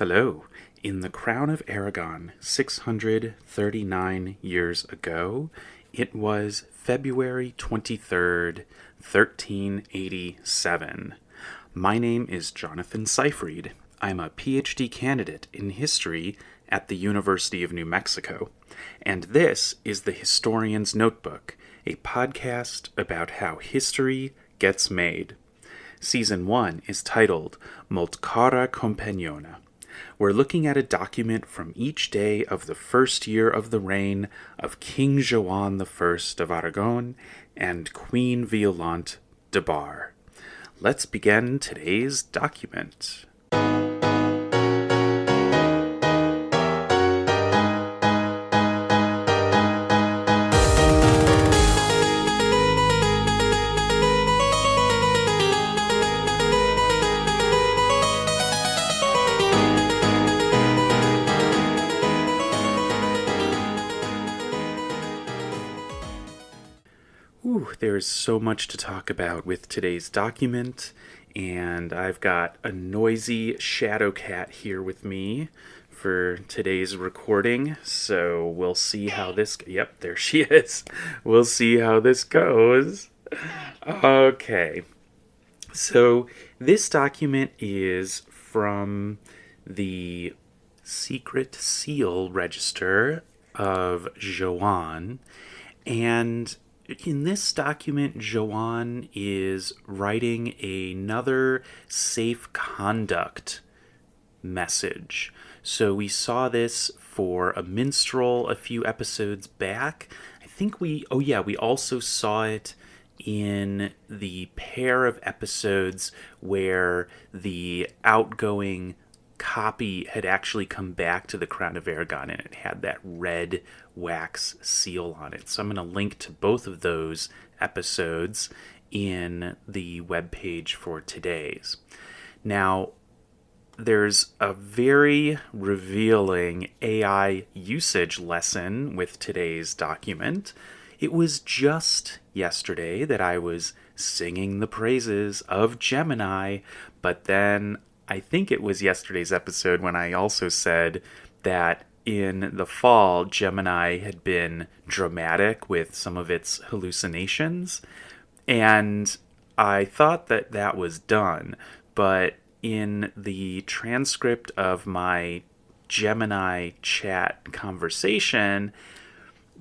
Hello. In the Crown of Aragon, 639 years ago, it was February 23rd, 1387. My name is Jonathan Seyfried. I'm a PhD candidate in history at the University of New Mexico, and this is the Historian's Notebook, a podcast about how history gets made. Season 1 is titled Cara Companiona. We're looking at a document from each day of the first year of the reign of King Joan I of Aragon and Queen Violante de Bar. Let's begin today's document. There's so much to talk about with today's document, and I've got a noisy shadow cat here with me for today's recording, so we'll see how this... Yep, there she is. We'll see how this goes. Okay. So this document is from the Secret Seal Register of Joan, and in this document, Joan is writing another safe conduct message. So we saw this for a minstrel a few episodes back. I think we also saw it in the pair of episodes where the outgoing copy had actually come back to the Crown of Aragon and it had that red wax seal on it. So I'm going to link to both of those episodes in the webpage for today's. Now, there's a very revealing AI usage lesson with today's document. It was just yesterday that I was singing the praises of Gemini, but then I think it was yesterday's episode when I also said that in the fall, Gemini had been dramatic with some of its hallucinations, and I thought that that was done, but in the transcript of my Gemini chat conversation,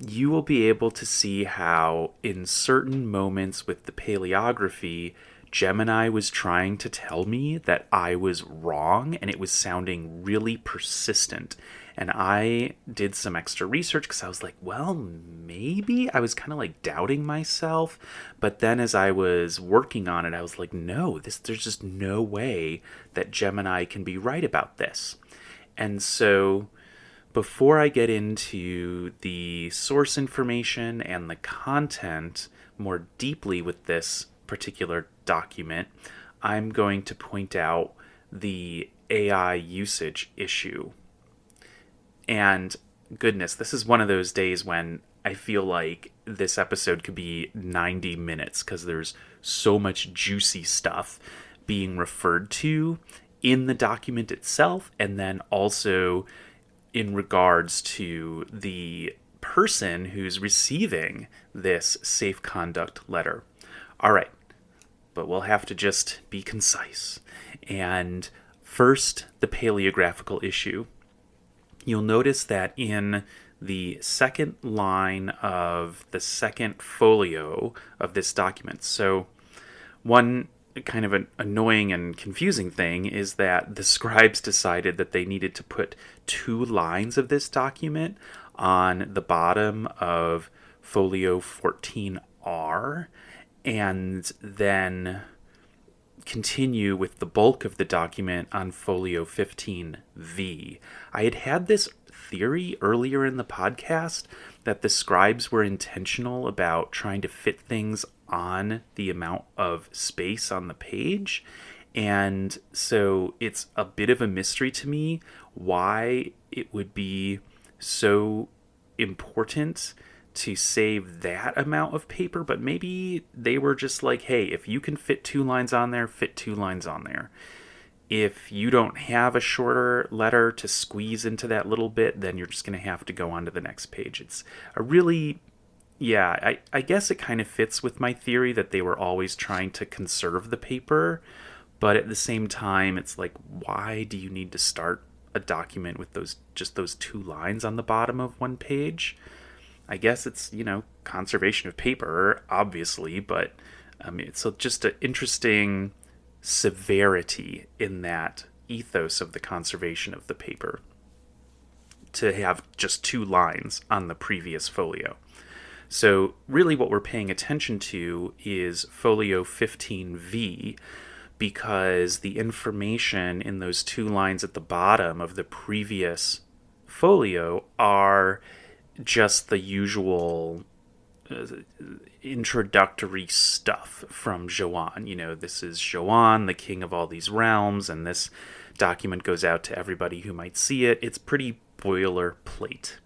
you will be able to see how in certain moments with the paleography, Gemini was trying to tell me that I was wrong, and it was sounding really persistent. And I did some extra research because I was like, well, maybe. I was kind of like doubting myself. But then as I was working on it, I was like, no, there's just no way that Gemini can be right about this. And so before I get into the source information and the content more deeply with this particular document, I'm going to point out the AI usage issue. And goodness, this is one of those days when I feel like this episode could be 90 minutes because there's so much juicy stuff being referred to in the document itself, and then also in regards to the person who's receiving this safe conduct letter. All right. But we'll have to just be concise. And first, the paleographical issue. You'll notice that in the second line of the second folio of this document, so one kind of an annoying and confusing thing is that the scribes decided that they needed to put 2 lines of this document on the bottom of folio 14R, and then continue with the bulk of the document on folio 15V. I had this theory earlier in the podcast that the scribes were intentional about trying to fit things on the amount of space on the page, and so it's a bit of a mystery to me why it would be so important to save that amount of paper, but maybe they were just like, hey, if you can fit 2 lines on there, fit 2 lines on there. If you don't have a shorter letter to squeeze into that little bit, then you're just going to have to go on to the next page. It's a really, yeah, I guess it kind of fits with my theory that they were always trying to conserve the paper, but at the same time, it's like, why do you need to start a document with those 2 lines on the bottom of one page? I guess it's, conservation of paper, obviously, but it's just an interesting severity in that ethos of the conservation of the paper to have just 2 lines on the previous folio. So really what we're paying attention to is folio 15V, because the information in those 2 lines at the bottom of the previous folio are just the usual introductory stuff from Joan. This is Joan, the king of all these realms, and this document goes out to everybody who might see it. It's pretty boilerplate.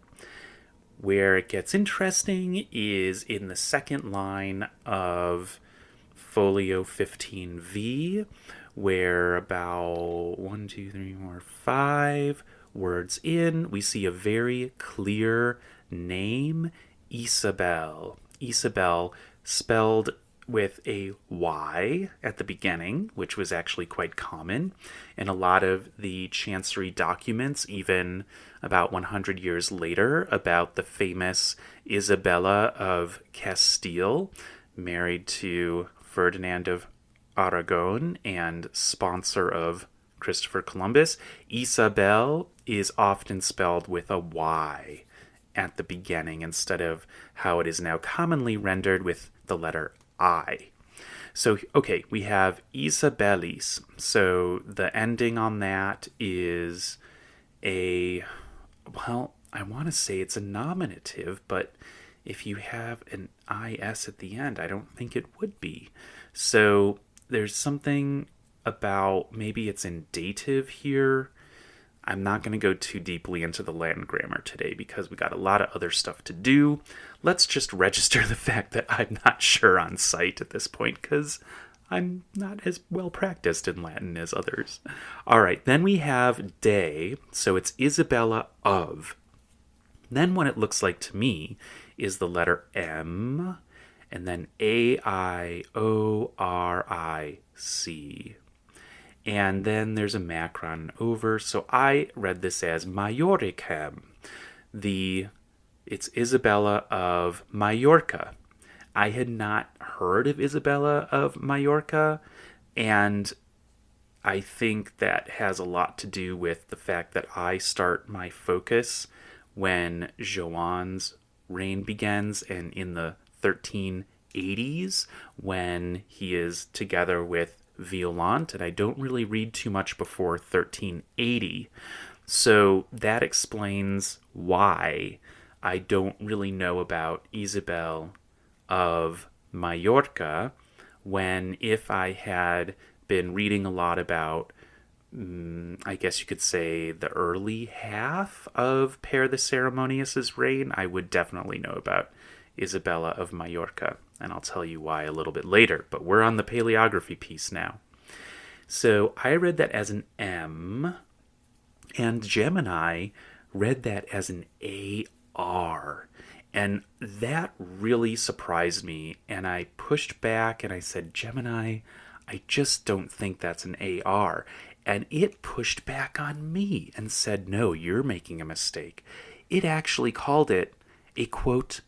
Where it gets interesting is in the second line of folio 15V, where about 1, 2, 3, 4, 5 words in, we see a very clear name, Isabel. Isabel spelled with a Y at the beginning, which was actually quite common in a lot of the chancery documents, even about 100 years later, about the famous Isabella of Castile, married to Ferdinand of Aragon and sponsor of Christopher Columbus. Isabel is often spelled with a Y at the beginning instead of how it is now commonly rendered with the letter I. So, okay, we have Isabellis. So the ending on that is I want to say it's a nominative, but if you have an IS at the end, I don't think it would be. So there's something about maybe it's in dative here. I'm not going to go too deeply into the Latin grammar today because we got a lot of other stuff to do. Let's just register the fact that I'm not sure on sight at this point because I'm not as well practiced in Latin as others. All right, then we have de, so it's Isabella of. Then what it looks like to me is the letter M, and then AIORIC. And then there's a macron over, so I read this as Majoricam. It's Isabella of Majorca. I had not heard of Isabella of Majorca, and I think that has a lot to do with the fact that I start my focus when Joan's reign begins, and in the 1380s when he is together with Violante, and I don't really read too much before 1380. So that explains why I don't really know about Isabel of Majorca, when if I had been reading a lot about, I guess you could say, the early half of Per the Ceremonious's reign, I would definitely know about Isabella of Majorca, and I'll tell you why a little bit later, but we're on the paleography piece now. So I read that as an M, and Gemini read that as an AR, and that really surprised me, and I pushed back and I said, Gemini, I just don't think that's an AR, and it pushed back on me and said, no, you're making a mistake. It actually called it a, quote,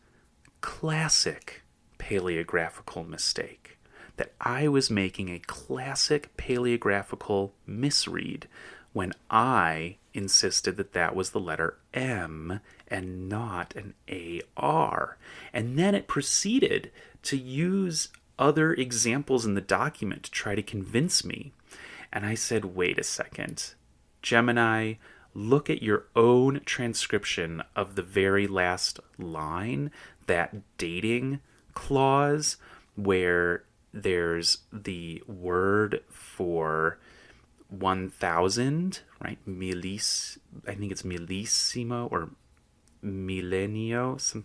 classic paleographical mistake, that I was making a classic paleographical misread when I insisted that that was the letter M and not an AR. And then it proceeded to use other examples in the document to try to convince me. And I said, wait a second, Gemini, look at your own transcription of the very last line, that dating clause where there's the word for 1000, right? I think it's millesimo or millennio.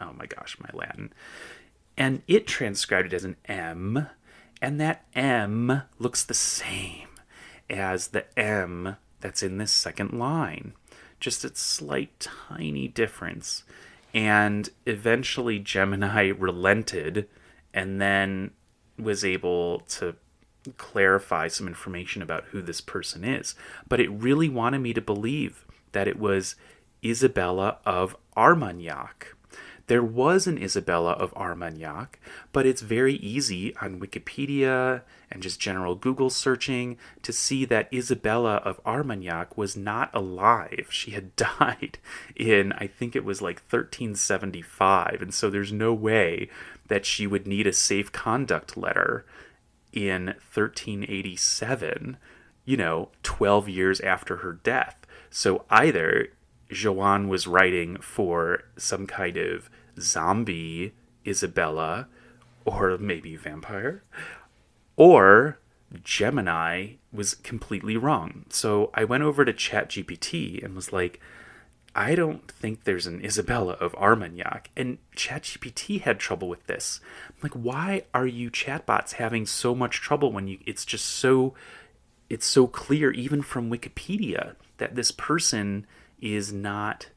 Oh my gosh, my Latin. And it transcribed it as an M, and that M looks the same as the M that's in this second line. Just a slight, tiny difference. And eventually Gemini relented and then was able to clarify some information about who this person is. But it really wanted me to believe that it was Isabella of Armagnac. There was an Isabella of Armagnac, but it's very easy on Wikipedia and just general Google searching to see that Isabella of Armagnac was not alive. She had died in, I think it was like 1375, and so there's no way that she would need a safe conduct letter in 1387, 12 years after her death. So either Joan was writing for some kind of zombie Isabella, or maybe vampire, or Gemini was completely wrong. So I went over to ChatGPT and was like, I don't think there's an Isabella of Armagnac. And ChatGPT had trouble with this. I'm like, why are you chatbots having so much trouble when it's so clear, even from Wikipedia, that this person is not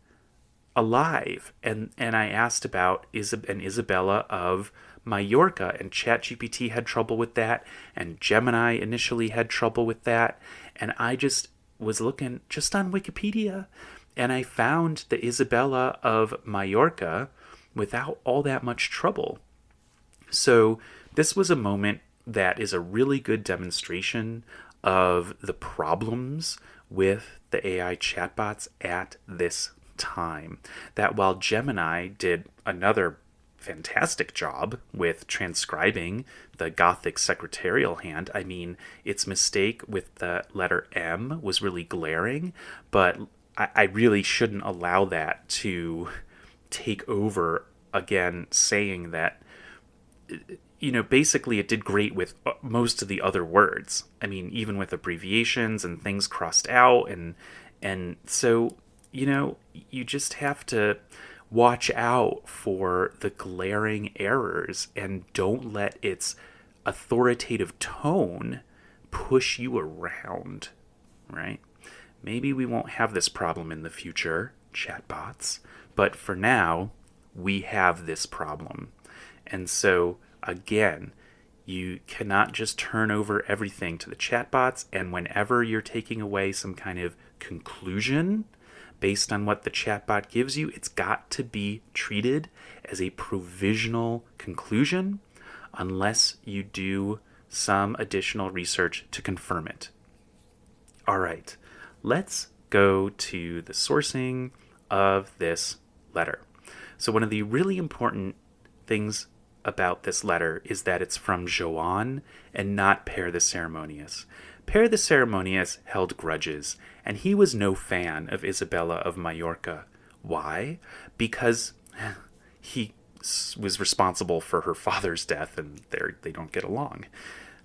alive? And I asked about an Isabella of Majorca, and ChatGPT had trouble with that, and Gemini initially had trouble with that, and I just was looking just on Wikipedia, and I found the Isabella of Majorca without all that much trouble. So this was a moment that is a really good demonstration of the problems with the AI chatbots at this time. That while Gemini did another fantastic job with transcribing the Gothic secretarial hand, I mean, its mistake with the letter M was really glaring, but I really shouldn't allow that to take over again, saying that, basically it did great with most of the other words. I mean, even with abbreviations and things crossed out. And so, you just have to watch out for the glaring errors and don't let its authoritative tone push you around, right? Maybe we won't have this problem in the future, chatbots, but for now, we have this problem. And so, again, you cannot just turn over everything to the chatbots, and whenever you're taking away some kind of conclusion based on what the chatbot gives you, it's got to be treated as a provisional conclusion unless you do some additional research to confirm it. All right, let's go to the sourcing of this letter. So one of the really important things about this letter is that it's from Joan and not Pere the Ceremonious. Pere the Ceremonious held grudges, and he was no fan of Isabella of Majorca. Why? Because he was responsible for her father's death, and they don't get along.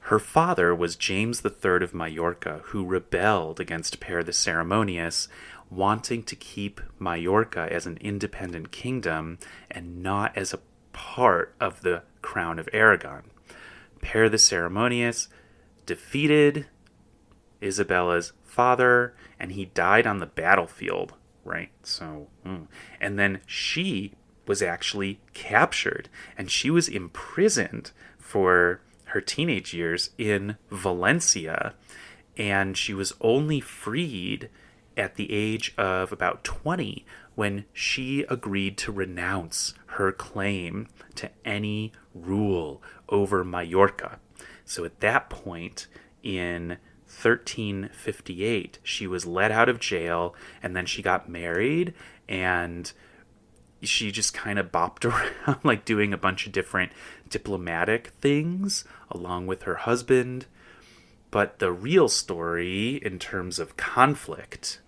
Her father was James III of Majorca, who rebelled against Pere the Ceremonious, wanting to keep Majorca as an independent kingdom and not as a part of the Crown of Aragon. Pere the Ceremonious defeated Isabella's father, and he died on the battlefield, right? So, and then she was actually captured, and she was imprisoned for her teenage years in Valencia, and she was only freed at the age of about 20 when she agreed to renounce her claim to any rule over Majorca. So at that point, in 1358, she was let out of jail, and then she got married, and she just kind of bopped around, like doing a bunch of different diplomatic things along with her husband. But the real story in terms of conflict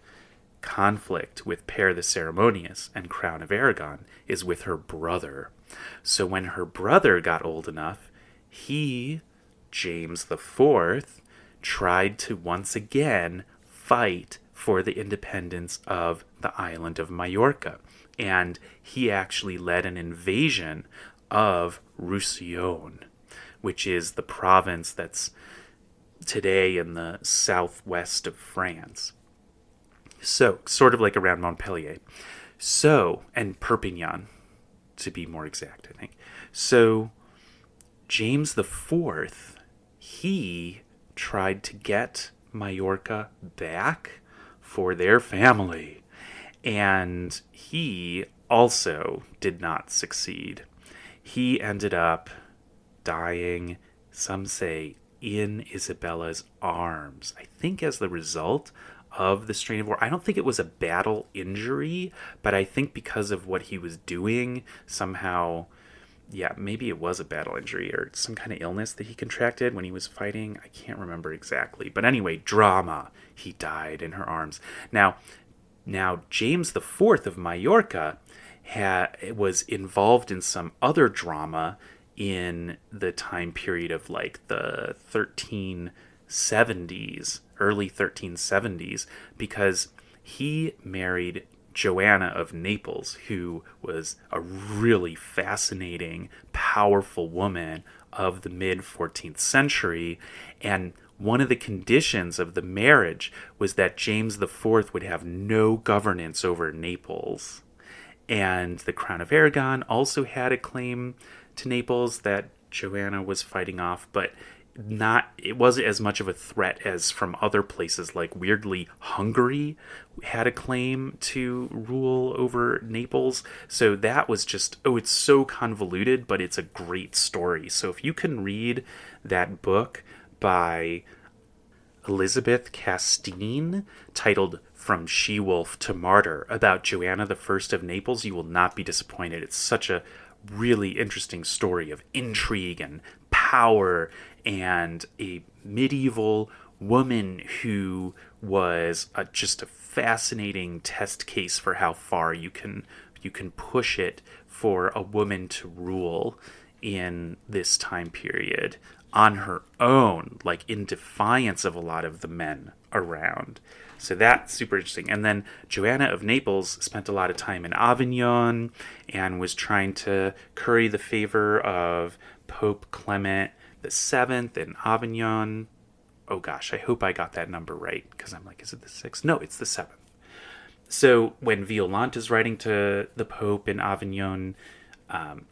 with Pere the Ceremonious and Crown of Aragon is with her brother. So when her brother got old enough, he, James IV, tried to once again fight for the independence of the island of Majorca. And he actually led an invasion of Roussillon, which is the province that's today in the southwest of France. So, sort of like around Montpellier. So, and Perpignan, to be more exact, I think. So, James the Fourth, he tried to get Majorca back for their family. And he also did not succeed. He ended up dying, some say, in Isabella's arms. I think as the result of the strain of war. I don't think it was a battle injury, but I think because of what he was doing, somehow, yeah, maybe it was a battle injury or some kind of illness that he contracted when he was fighting. I can't remember exactly. But anyway, drama. He died in her arms. Now James the Fourth of Majorca was involved in some other drama in the time period of like the 1370s, early 1370s, because he married Joanna of Naples, who was a really fascinating, powerful woman of the mid 14th century. And one of the conditions of the marriage was that James IV would have no governance over Naples. And the Crown of Aragon also had a claim to Naples that Joanna was fighting off, but it wasn't as much of a threat as from other places. Like, weirdly, Hungary had a claim to rule over Naples. So that was just, it's so convoluted, but it's a great story. So if you can read that book by Elizabeth Castine titled From She-Wolf to Martyr about Joanna the First of Naples, you will not be disappointed. It's such a really interesting story of intrigue and power and a medieval woman who was just a fascinating test case for how far you can push it for a woman to rule in this time period on her own, like in defiance of a lot of the men around. So that's super interesting. And then Joanna of Naples spent a lot of time in Avignon and was trying to curry the favor of Pope Clement the Seventh in Avignon. Oh gosh, I hope I got that number right, because I'm like, is it the 6th? No, it's the 7th. So when Violante is writing to the Pope in Avignon,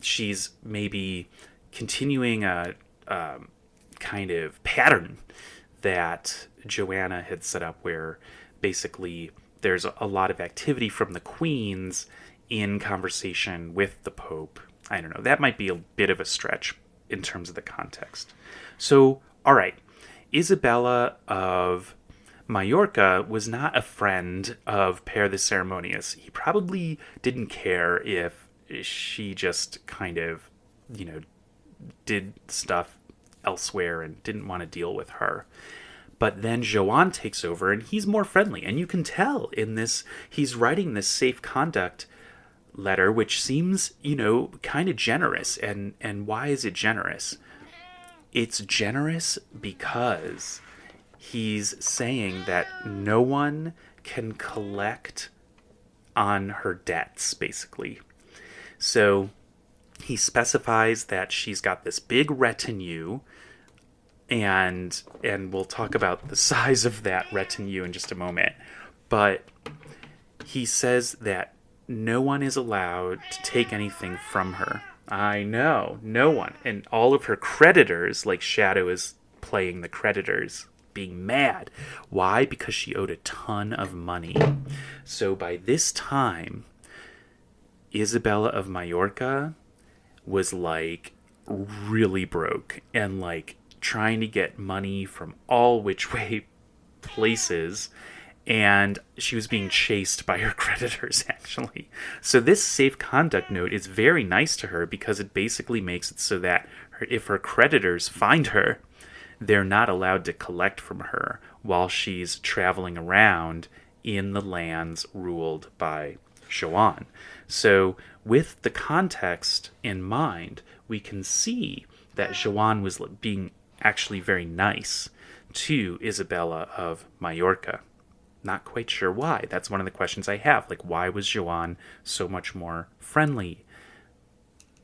she's maybe continuing a kind of pattern that Joanna had set up, where basically there's a lot of activity from the queens in conversation with the Pope. I don't know. That might be a bit of a stretch in terms of the context. So, all right. Isabella of Majorca was not a friend of Pere the Ceremonious. He probably didn't care if she just kind of, did stuff elsewhere and didn't want to deal with her. But then Joan takes over and he's more friendly. And you can tell in this, he's writing this safe conduct letter, which seems, kind of generous. And why is it generous? It's generous because he's saying that no one can collect on her debts, basically. So he specifies that she's got this big retinue, and we'll talk about the size of that retinue in just a moment. But he says that no one is allowed to take anything from her. I know, no one. And all of her creditors, like Shadow is playing the creditors, being mad. Why? Because she owed a ton of money. So by this time, Isabella of Majorca was like really broke and like trying to get money from all which way places, and she was being chased by her creditors, actually. So this safe conduct note is very nice to her because it basically makes it so that if her creditors find her, they're not allowed to collect from her while she's traveling around in the lands ruled by Joan. So with the context in mind, we can see that Joan was being actually very nice to Isabella of Majorca. Not quite sure why. That's one of the questions I have. Like, why was Joan so much more friendly?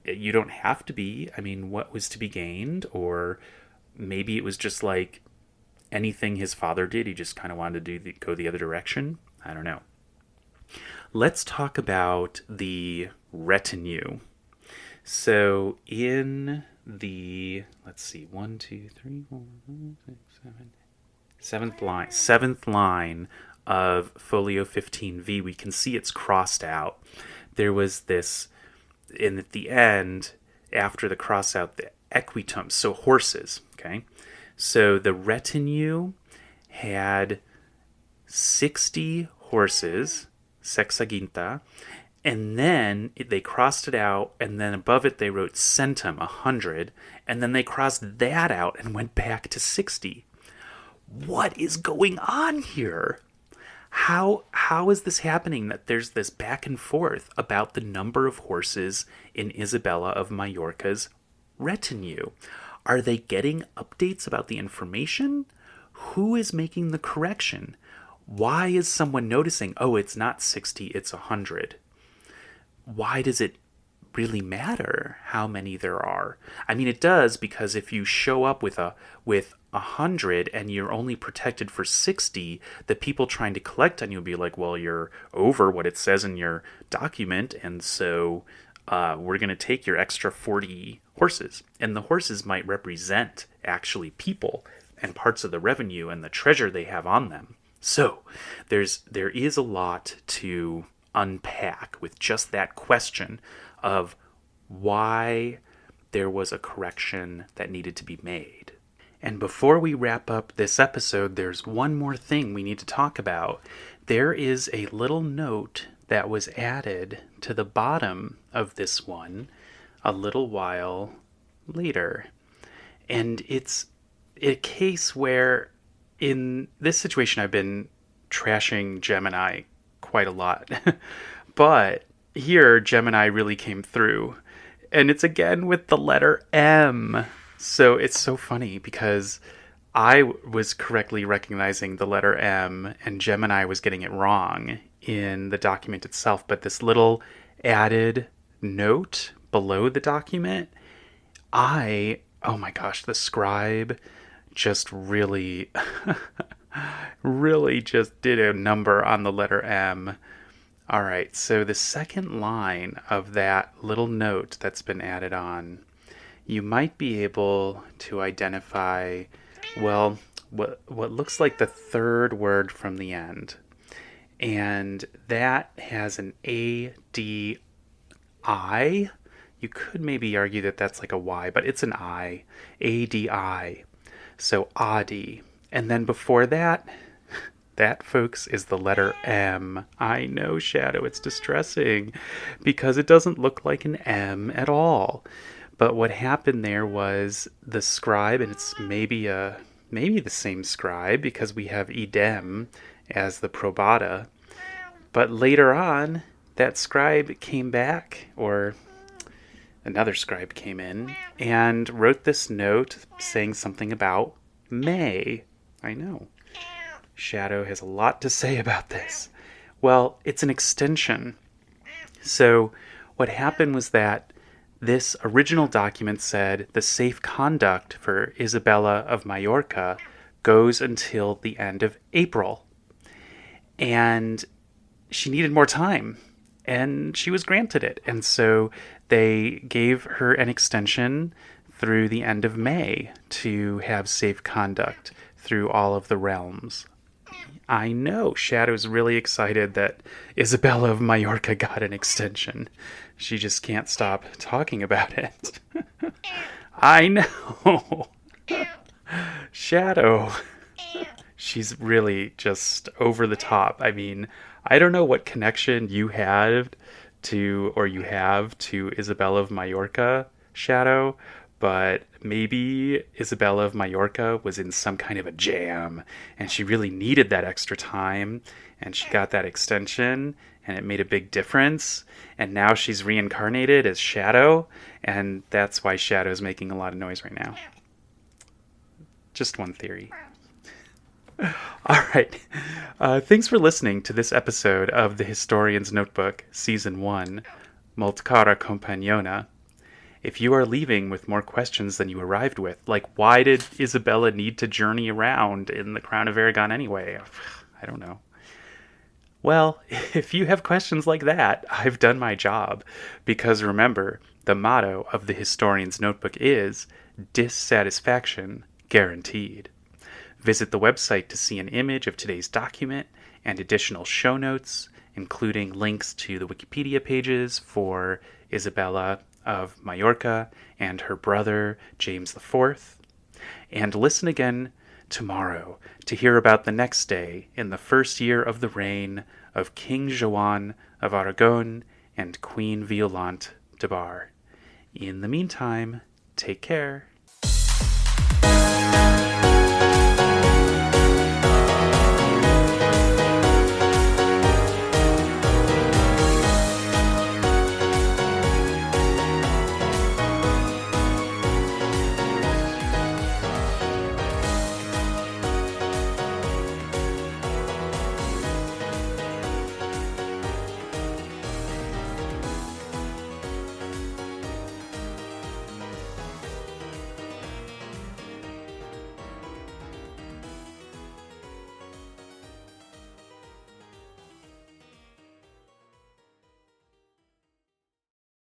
You don't have to be. I mean, what was to be gained? Or maybe it was just like, anything his father did. He just kind of wanted to go the other direction. I don't know. Let's talk about the retinue. So in the, let's see, 1, 2, 3, 4, 5, 6, 7, seventh line of folio 15V, we can see it's crossed out. There was this, and at the end, after the cross out, the equitum, so horses, okay? So the retinue had 60 horses, sexaginta, and then they crossed it out, and then above it they wrote centum, 100, and then they crossed that out and went back to 60. What is going on here? How is this happening that there's this back and forth about the number of horses in Isabella of Majorca's retinue? Are they getting updates about the information? Who is making the correction? Why is someone noticing, oh, it's not 60, it's 100? Why does it really matter how many there are? I mean, it does, because if you show up with 100 and you're only protected for 60, the people trying to collect on you will be like, well, you're over what it says in your document, and so we're going to take your extra 40 horses. And the horses might represent actually people and parts of the revenue and the treasure they have on them. So there is a lot to unpack with just that question of why there was a correction that needed to be made. And before we wrap up this episode, there's one more thing we need to talk about. There is a little note that was added to the bottom of this one a little while later. And it's a case where, in this situation, I've been trashing Gemini quite a lot. But here, Gemini really came through. And it's again with the letter M. So it's so funny because I was correctly recognizing the letter M and Gemini was getting it wrong in the document itself. But this little added note below the document, oh my gosh, the scribe just really, really just did a number on the letter M. All right, so the second line of that little note that's been added on, you might be able to identify, well, what looks like the third word from the end. And that has an A-D-I. You could maybe argue that that's like a Y, but it's an I. A-D-I. So Adi. And then before that, folks, is the letter M. I know, Shadow, it's distressing because it doesn't look like an M at all. But what happened there was the scribe, and it's maybe the same scribe because we have idem as the probata. But later on, that scribe came back, or another scribe came in and wrote this note saying something about May. I know. Shadow has a lot to say about this. Well, it's an extension. So what happened was that this original document said the safe conduct for Isabella of Majorca goes until the end of April. And she needed more time, and she was granted it. And so they gave her an extension through the end of May to have safe conduct through all of the realms. I know Shadow's really excited that Isabella of Majorca got an extension. She just can't stop talking about it. I know. Shadow. She's really just over the top. I mean, I don't know what connection you have to Isabella of Majorca, Shadow, but maybe Isabella of Majorca was in some kind of a jam and she really needed that extra time and she got that extension and it made a big difference. And now she's reincarnated as Shadow, and that's why Shadow's making a lot of noise right now. Just one theory. All right. Thanks for listening to this episode of The Historian's Notebook, Season 1, Molt Cara Compagnona. if you are leaving with more questions than you arrived with, like why did Isabella need to journey around in the Crown of Aragon anyway? I don't know. Well, if you have questions like that, I've done my job. Because remember, the motto of the historian's notebook is dissatisfaction guaranteed. Visit the website to see an image of today's document and additional show notes, including links to the Wikipedia pages for Isabella of Majorca and her brother, James IV. And listen again tomorrow to hear about the next day in the first year of the reign of King Joan of Aragon and Queen Violante de Bar. In the meantime, take care.